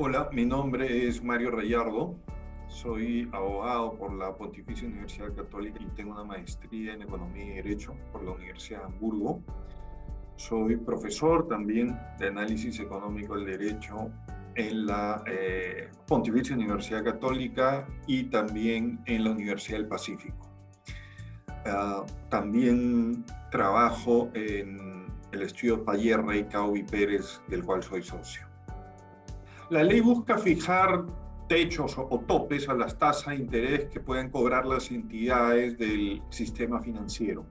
Hola, mi nombre es Mario Rayardo, soy abogado por la Pontificia Universidad Católica y tengo una maestría en Economía y Derecho por la Universidad de Hamburgo. Soy profesor también de Análisis Económico del Derecho en la Pontificia Universidad Católica y también en la Universidad del Pacífico. También trabajo en el estudio Payer, Rey, Cao y Pérez, del cual soy socio. La ley busca fijar techos o topes a las tasas de interés que pueden cobrar las entidades del sistema financiero.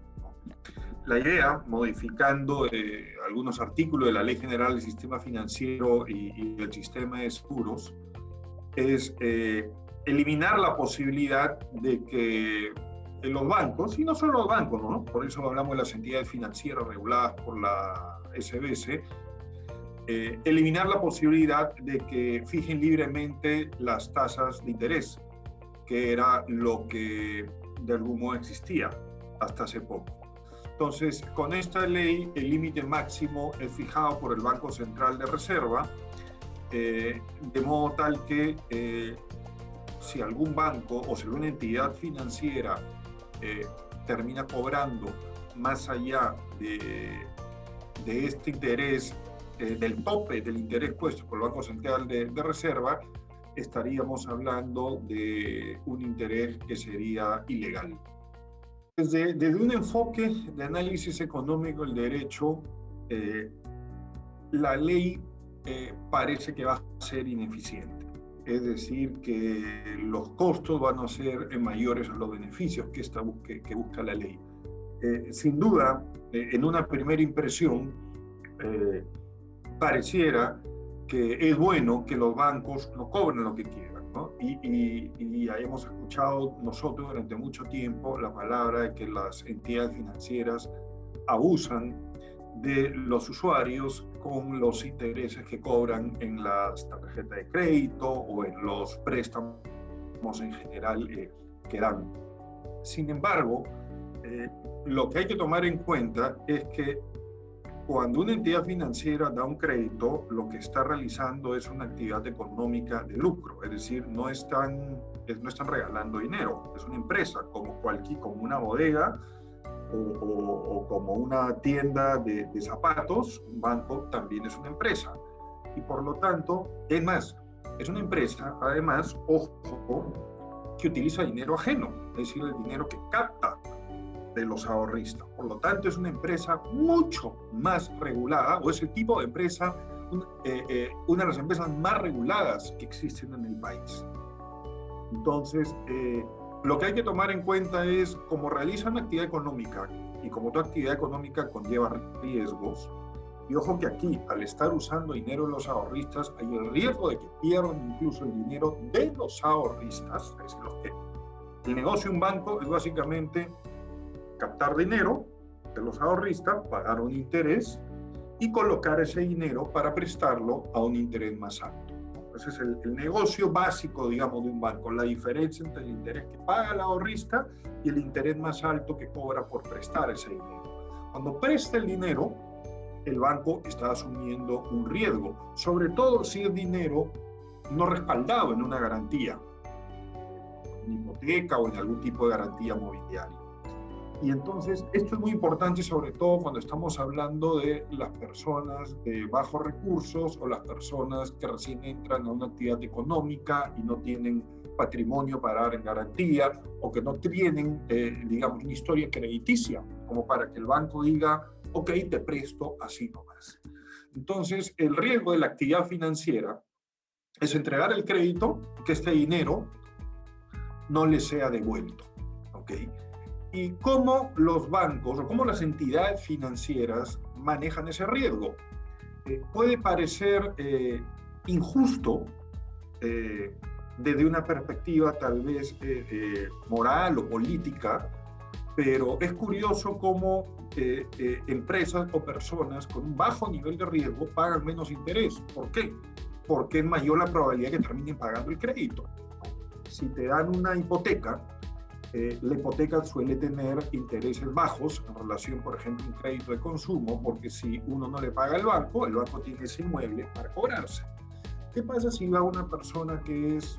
La idea, modificando algunos artículos de la Ley General del Sistema Financiero y del Sistema de Seguros, es eliminar la posibilidad de que los bancos, y no solo los bancos, ¿no? Por eso hablamos de las entidades financieras reguladas por la SBS, eliminar la posibilidad de que fijen libremente las tasas de interés, que era lo que de algún modo existía hasta hace poco. Entonces, con esta ley, el límite máximo es fijado por el Banco Central de Reserva, de modo tal que si algún banco o si alguna entidad financiera termina cobrando más allá de este interés, del tope del interés puesto por el Banco Central de Reserva, estaríamos hablando de un interés que sería ilegal. Desde un enfoque de análisis económico del derecho, la ley parece que va a ser ineficiente. Es decir, que los costos van a ser mayores a los beneficios que busca la ley. Sin duda, en una primera impresión, pareciera que es bueno que los bancos no cobren lo que quieran, ¿no? Y hemos escuchado nosotros durante mucho tiempo la palabra de que las entidades financieras abusan de los usuarios con los intereses que cobran en las tarjetas de crédito o en los préstamos en general que dan. Sin embargo, lo que hay que tomar en cuenta es que cuando una entidad financiera da un crédito, lo que está realizando es una actividad económica de lucro, es decir, no están regalando dinero, es una empresa como una bodega o como una tienda de zapatos. Un banco también es una empresa y por lo tanto, es más, es una empresa, además, ojo, que utiliza dinero ajeno, es decir, el dinero que capta de los ahorristas. Por lo tanto, es una empresa mucho más regulada, o es el tipo de empresa, una de las empresas más reguladas que existen en el país. Entonces, lo que hay que tomar en cuenta es, como realiza una actividad económica, y como toda actividad económica conlleva riesgos, y ojo que aquí, al estar usando dinero de los ahorristas, hay el riesgo de que pierdan incluso el dinero de los ahorristas, es decir, el negocio de un banco es básicamente captar dinero de los ahorristas, pagar un interés y colocar ese dinero para prestarlo a un interés más alto. Ese es el negocio básico, digamos, de un banco, la diferencia entre el interés que paga el ahorrista y el interés más alto que cobra por prestar ese dinero. Cuando presta el dinero, el banco está asumiendo un riesgo, sobre todo si es dinero no respaldado en una garantía, en hipoteca o en algún tipo de garantía mobiliaria. Y entonces esto es muy importante, sobre todo cuando estamos hablando de las personas de bajos recursos o las personas que recién entran a una actividad económica y no tienen patrimonio para dar en garantía o que no tienen, digamos, una historia crediticia como para que el banco diga, ok, te presto así nomás. Entonces, el riesgo de la actividad financiera es entregar el crédito, que este dinero no le sea devuelto, ¿ok? ¿Y cómo los bancos o cómo las entidades financieras manejan ese riesgo? Puede parecer injusto desde una perspectiva tal vez moral o política, pero es curioso cómo empresas o personas con un bajo nivel de riesgo pagan menos interés. ¿Por qué? Porque es mayor la probabilidad que terminen pagando el crédito. Si te dan una hipoteca, la hipoteca suele tener intereses bajos en relación, por ejemplo, a un crédito de consumo, porque si uno no le paga al banco, el banco tiene ese inmueble para cobrarse. ¿Qué pasa si va una persona que es,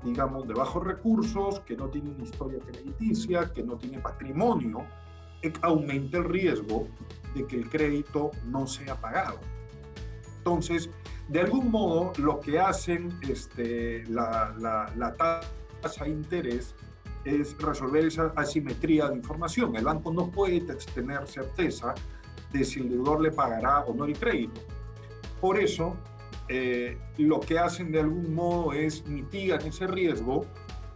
digamos, de bajos recursos, que no tiene una historia crediticia, que no tiene patrimonio? Aumenta el riesgo de que el crédito no sea pagado. Entonces, de algún modo, lo que hacen la tasa de interés es resolver esa asimetría de información. El banco no puede tener certeza de si el deudor le pagará o no el crédito. Por eso, lo que hacen de algún modo es mitigar ese riesgo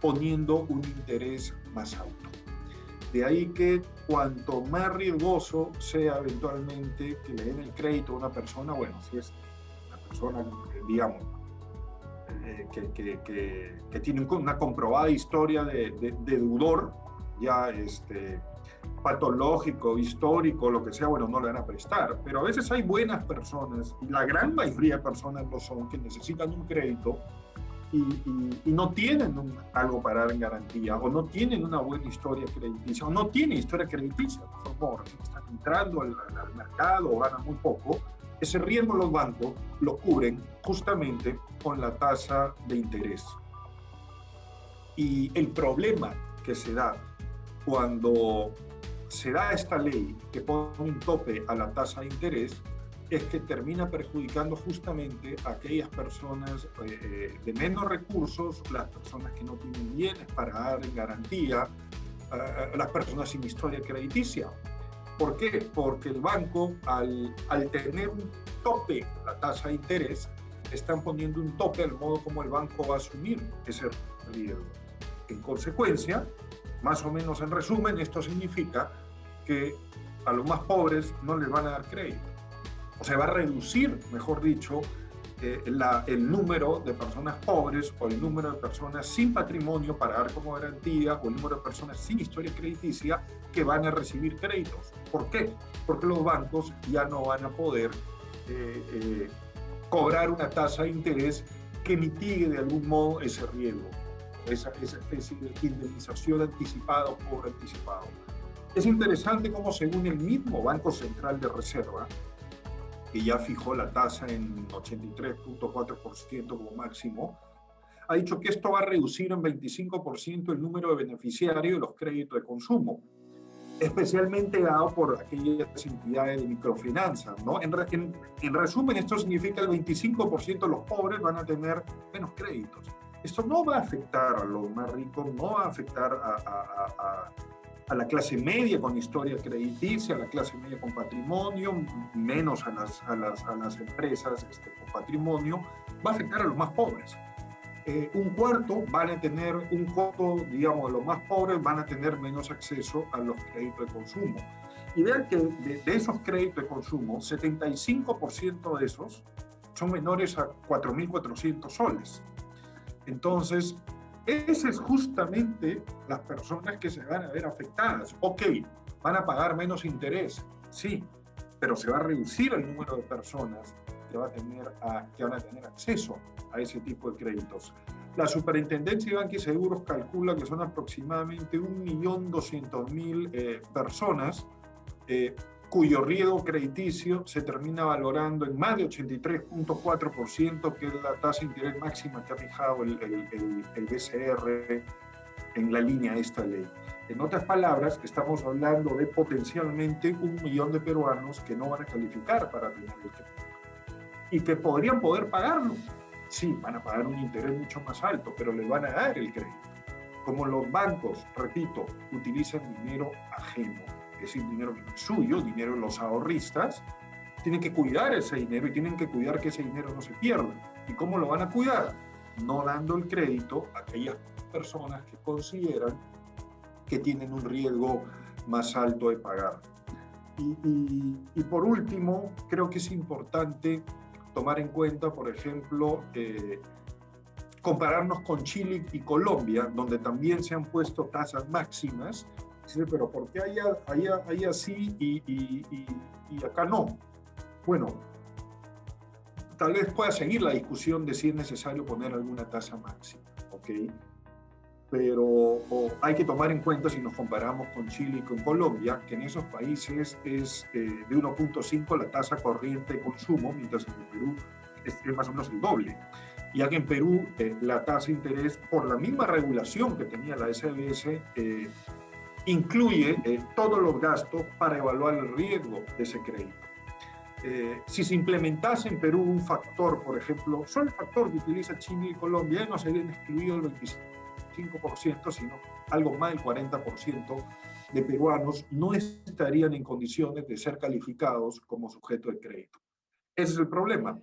poniendo un interés más alto. De ahí que cuanto más riesgoso sea eventualmente que le den el crédito a una persona, bueno, si es una persona, digamos, que tiene una comprobada historia de deudor, ya patológico, histórico, lo que sea, bueno, no le van a prestar. Pero a veces hay buenas personas, y la gran mayoría de personas lo son, que necesitan un crédito y no tienen algo para dar en garantía, o no tienen una buena historia crediticia, o no tienen historia crediticia, por favor, están entrando al mercado o ganan muy poco. Ese riesgo los bancos lo cubren justamente con la tasa de interés. Y el problema que se da cuando se da esta ley que pone un tope a la tasa de interés es que termina perjudicando justamente a aquellas personas de menos recursos, las personas que no tienen bienes para dar en garantía, las personas sin historia crediticia. ¿Por qué? Porque el banco, al tener un tope a la tasa de interés, están poniendo un tope al modo como el banco va a asumir ese riesgo. En consecuencia, más o menos en resumen, esto significa que a los más pobres no les van a dar crédito. O sea, va a reducir, mejor dicho, el número de personas pobres o el número de personas sin patrimonio para dar como garantía o el número de personas sin historia crediticia que van a recibir créditos. ¿Por qué? Porque los bancos ya no van a poder cobrar una tasa de interés que mitigue de algún modo ese riesgo, esa especie de indemnización anticipada o cobro anticipado. Es interesante cómo según el mismo Banco Central de Reserva, que ya fijó la tasa en 83.4% como máximo, ha dicho que esto va a reducir en 25% el número de beneficiarios de los créditos de consumo, especialmente dado por aquellas entidades de microfinanzas, ¿no? En resumen, esto significa que el 25% de los pobres van a tener menos créditos. Esto no va a afectar a los más ricos, no va a afectar a la clase media con historia crediticia, a la clase media con patrimonio, menos a las empresas con patrimonio, va a afectar a los más pobres. Un cuarto, digamos, los más pobres van a tener menos acceso a los créditos de consumo. Y vean que de esos créditos de consumo, 75% de esos son menores a 4.400 soles. Entonces, esas es justamente las personas que se van a ver afectadas. Ok, van a pagar menos interés, sí, pero se va a reducir el número de personas que van a tener acceso a ese tipo de créditos. La Superintendencia de Banca y Seguros calcula que son aproximadamente 1.200.000 personas cuyo riesgo crediticio se termina valorando en más de 83.4%, que es la tasa de interés máxima que ha fijado el BCR en la línea de esta ley. En otras palabras, estamos hablando de potencialmente 1 millón de peruanos que no van a calificar para tener el crédito y que podrían poder pagarlo. Sí, van a pagar un interés mucho más alto, pero les van a dar el crédito. Como los bancos, repito, utilizan dinero ajeno, es decir, dinero que no es suyo, dinero de los ahorristas, tienen que cuidar ese dinero y tienen que cuidar que ese dinero no se pierda. ¿Y cómo lo van a cuidar? No dando el crédito a aquellas personas que consideran que tienen un riesgo más alto de pagar. Y por último, creo que es importante tomar en cuenta, por ejemplo, compararnos con Chile y Colombia, donde también se han puesto tasas máximas. Sí, pero ¿por qué allá sí y acá no? Bueno, tal vez pueda seguir la discusión de si es necesario poner alguna tasa máxima, ¿ok? Pero hay que tomar en cuenta, si nos comparamos con Chile y con Colombia, que en esos países es de 1.5 la tasa corriente de consumo, mientras en el Perú es más o menos el doble. Ya que en Perú la tasa de interés, por la misma regulación que tenía la SBS, incluye todos los gastos para evaluar el riesgo de ese crédito. Si se implementase en Perú un factor, por ejemplo, solo el factor que utiliza Chile y Colombia, no serían excluido el 25%, sino algo más del 40% de peruanos no estarían en condiciones de ser calificados como sujeto de crédito. Ese es el problema.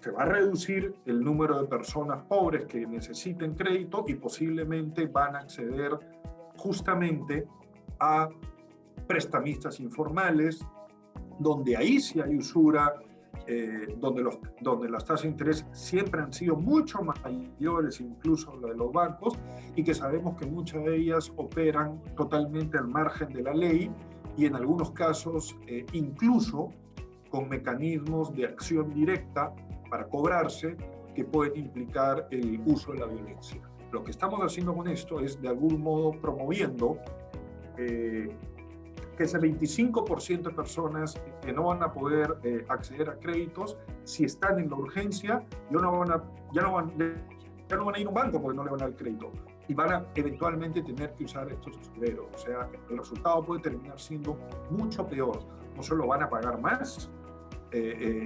Se va a reducir el número de personas pobres que necesiten crédito y posiblemente van a acceder justamente a prestamistas informales, donde ahí sí hay usura, donde las tasas de interés siempre han sido mucho mayores, incluso la de los bancos, y que sabemos que muchas de ellas operan totalmente al margen de la ley y en algunos casos incluso con mecanismos de acción directa para cobrarse que pueden implicar el uso de la violencia. Lo que estamos haciendo con esto es de algún modo promoviendo que ese 25% de personas que no van a poder acceder a créditos, si están en la urgencia, ya no van a ir a un banco porque no le van a dar el crédito y van a eventualmente tener que usar estos usureros. O sea, el resultado puede terminar siendo mucho peor. No solo van a pagar más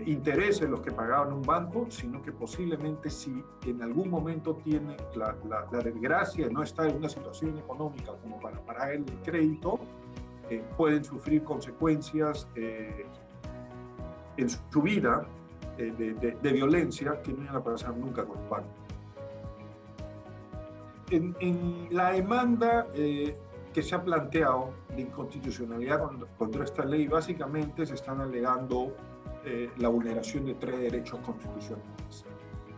intereses los que pagaban un banco, sino que posiblemente si en algún momento tienen la desgracia de no estar en una situación económica como para pagar el crédito, pueden sufrir consecuencias en su vida de violencia que no iban a pasar nunca con un banco. En la demanda que se ha planteado de inconstitucionalidad contra esta ley, básicamente se están alegando la vulneración de 3 derechos constitucionales.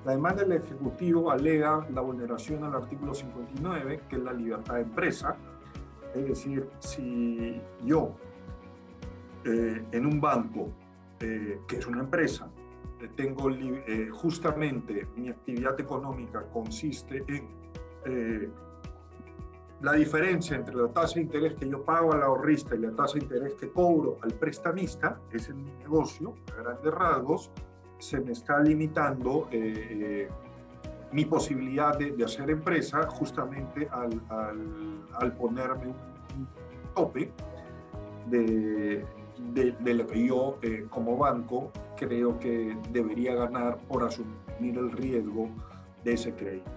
La demanda del Ejecutivo alega la vulneración al artículo 59, que es la libertad de empresa. Es decir, si yo en un banco, que es una empresa, tengo justamente mi actividad económica consiste en la diferencia entre la tasa de interés que yo pago al ahorrista y la tasa de interés que cobro al prestamista, es el negocio, a grandes rasgos, se me está limitando mi posibilidad de hacer empresa justamente al ponerme un tope de lo que yo como banco creo que debería ganar por asumir el riesgo de ese crédito.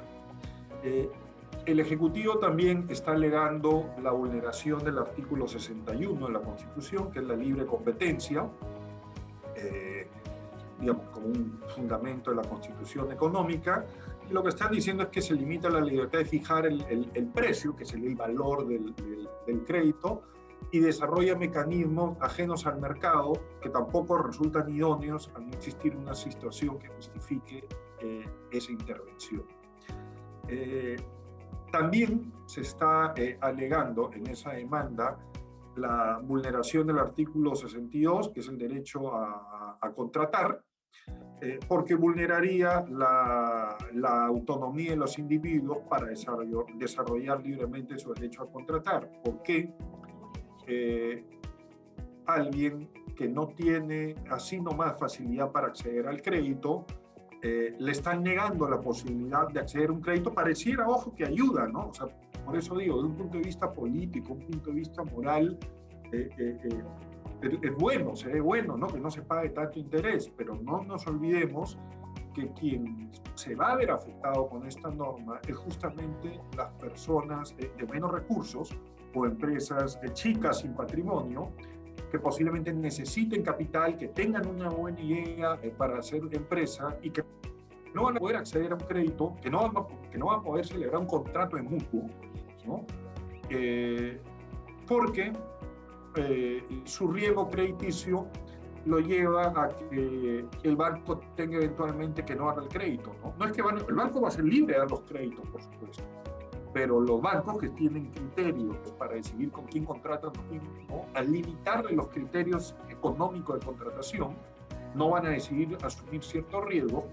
El Ejecutivo también está alegando la vulneración del artículo 61 de la Constitución, que es la libre competencia, digamos, como un fundamento de la Constitución económica, y lo que están diciendo es que se limita la libertad de fijar el precio, que sería el valor del crédito, y desarrolla mecanismos ajenos al mercado que tampoco resultan idóneos al no existir una situación que justifique esa intervención. También se está alegando en esa demanda la vulneración del artículo 62, que es el derecho a contratar, porque vulneraría la autonomía de los individuos para desarrollar libremente su derecho a contratar. ¿Por qué? Alguien que no tiene así nomás facilidad para acceder al crédito, le están negando la posibilidad de acceder a un crédito, pareciera, ojo, que ayuda, ¿no? O sea, por eso digo, de un punto de vista político, un punto de vista moral, es bueno, se ve bueno, ¿no? Que no se pague tanto interés, pero no nos olvidemos que quien se va a ver afectado con esta norma es justamente las personas de menos recursos o empresas chicas sin patrimonio, que posiblemente necesiten capital, que tengan una buena idea para hacer empresa y que no van a poder acceder a un crédito, que no van a poder celebrar un contrato de mutuo, ¿no? Porque su riesgo crediticio lo lleva a que el banco tenga eventualmente que no dar el crédito, ¿no? No es que el banco va a ser libre de dar los créditos, por supuesto, pero los bancos que tienen criterios para decidir con quién contratan, ¿no? Al limitarle los criterios económicos de contratación, no van a decidir asumir ciertos riesgos,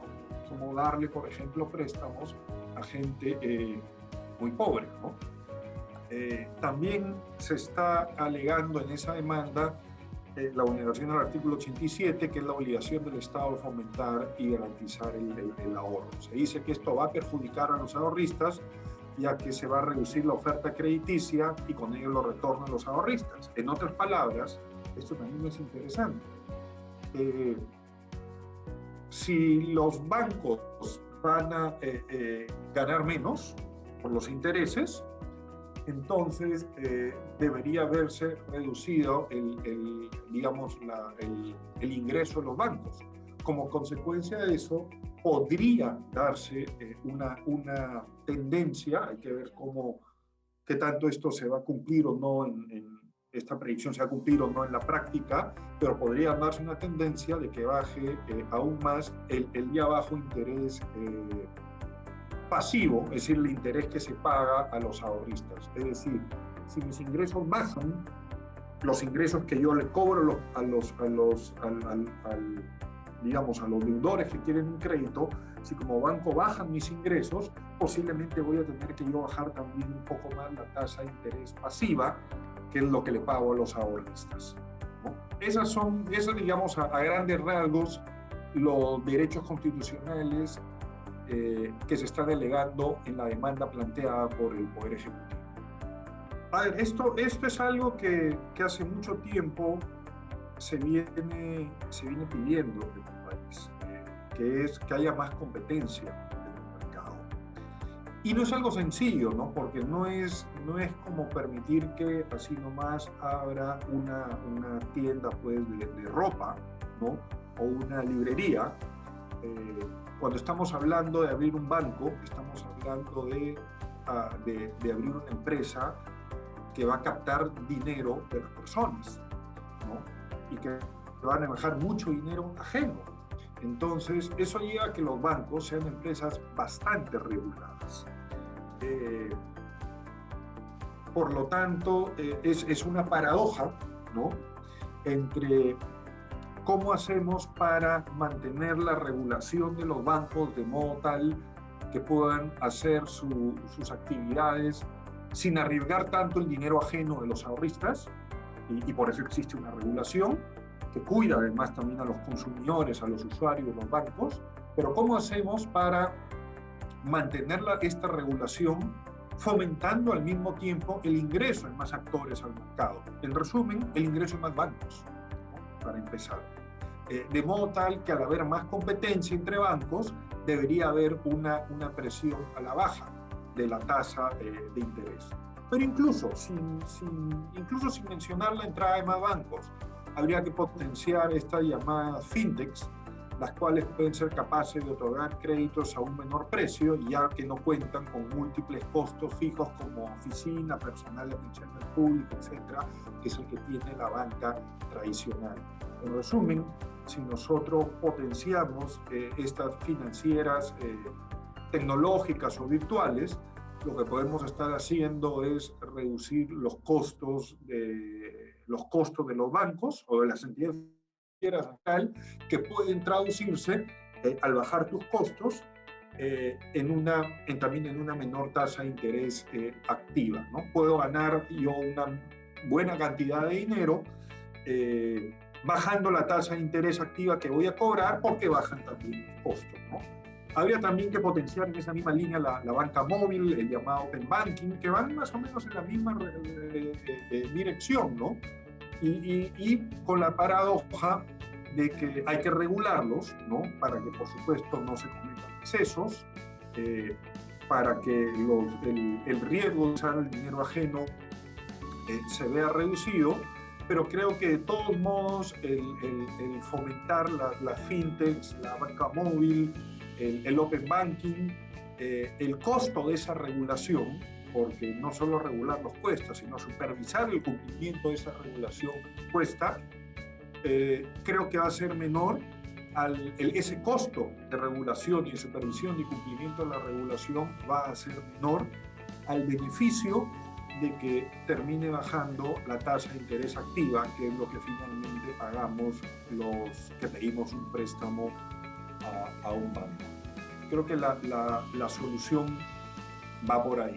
como darle, por ejemplo, préstamos a gente muy pobre, ¿no? También se está alegando en esa demanda la vulneración del artículo 87, que es la obligación del Estado de fomentar y garantizar el ahorro. Se dice que esto va a perjudicar a los ahorristas, ya que se va a reducir la oferta crediticia y con ello los retornos a los ahorristas. En otras palabras, esto también es interesante. Si los bancos van a ganar menos por los intereses, entonces debería verse reducido digamos, el ingreso de los bancos. Como consecuencia de eso, podría darse una tendencia, hay que ver qué tanto esto se va a cumplir o no, esta predicción se va a cumplir o no en la práctica, pero podría darse una tendencia de que baje aún más el ya bajo interés pasivo, es decir, el interés que se paga a los ahorristas. Es decir, si mis ingresos bajan, los ingresos que yo le cobro digamos, a los deudores que quieren un crédito, si como banco bajan mis ingresos, posiblemente voy a tener que yo bajar también un poco más la tasa de interés pasiva, que es lo que le pago a los ahorristas, ¿no? Esas digamos, a grandes rasgos, los derechos constitucionales que se está delegando en la demanda planteada por el Poder Ejecutivo. A ver, esto es algo que hace mucho tiempo se viene pidiendo en el país, que es que haya más competencia en el mercado. Y no es algo sencillo, ¿no? Porque no es como permitir que así nomás abra una tienda, pues, de ropa, ¿no? O una librería. Cuando estamos hablando de abrir un banco, estamos hablando de abrir una empresa que va a captar dinero de las personas, ¿no? Y que van a manejar mucho dinero ajeno. Entonces, eso lleva a que los bancos sean empresas bastante reguladas. Por lo tanto, es una paradoja, ¿no?, entre cómo hacemos para mantener la regulación de los bancos de modo tal que puedan hacer sus actividades sin arriesgar tanto el dinero ajeno de los ahorristas, y por eso existe una regulación que cuida además también a los consumidores, a los usuarios de los bancos, pero ¿cómo hacemos para mantener esta regulación fomentando al mismo tiempo el ingreso de más actores al mercado? En resumen, el ingreso de más bancos, ¿no?, para empezar. De modo tal que al haber más competencia entre bancos, debería haber una presión a la baja de la tasa de interés. Pero incluso sin mencionar la entrada de más bancos, habría que potenciar estas llamadas fintechs, las cuales pueden ser capaces de otorgar créditos a un menor precio, ya que no cuentan con múltiples costos fijos como oficina, personal de atención al público, etcétera, que es el que tiene la banca tradicional. En resumen, si nosotros potenciamos estas financieras tecnológicas o virtuales, lo que podemos estar haciendo es reducir los costos de los bancos o de las entidades financieras, tal que pueden traducirse al bajar tus costos también en una menor tasa de interés activa, ¿no? Puedo ganar yo una buena cantidad de dinero bajando la tasa de interés activa que voy a cobrar, porque bajan también los costos, ¿no? Habría también que potenciar en esa misma línea la banca móvil, el llamado Open Banking, que van más o menos en la misma dirección, ¿no? Y con la paradoja de que hay que regularlos, ¿no?, para que, por supuesto, no se cometan excesos, para que el riesgo de usar el dinero ajeno se vea reducido, pero creo que de todos modos el fomentar las fintechs, la banca móvil, el open banking, el costo de esa regulación, porque no solo regularlos cuesta, sino supervisar el cumplimiento de esa regulación cuesta, creo que va a ser menor, ese costo de regulación y de supervisión y cumplimiento de la regulación va a ser menor al beneficio de que termine bajando la tasa de interés activa, que es lo que finalmente pagamos los que pedimos un préstamo a un banco. Creo que la solución va por ahí.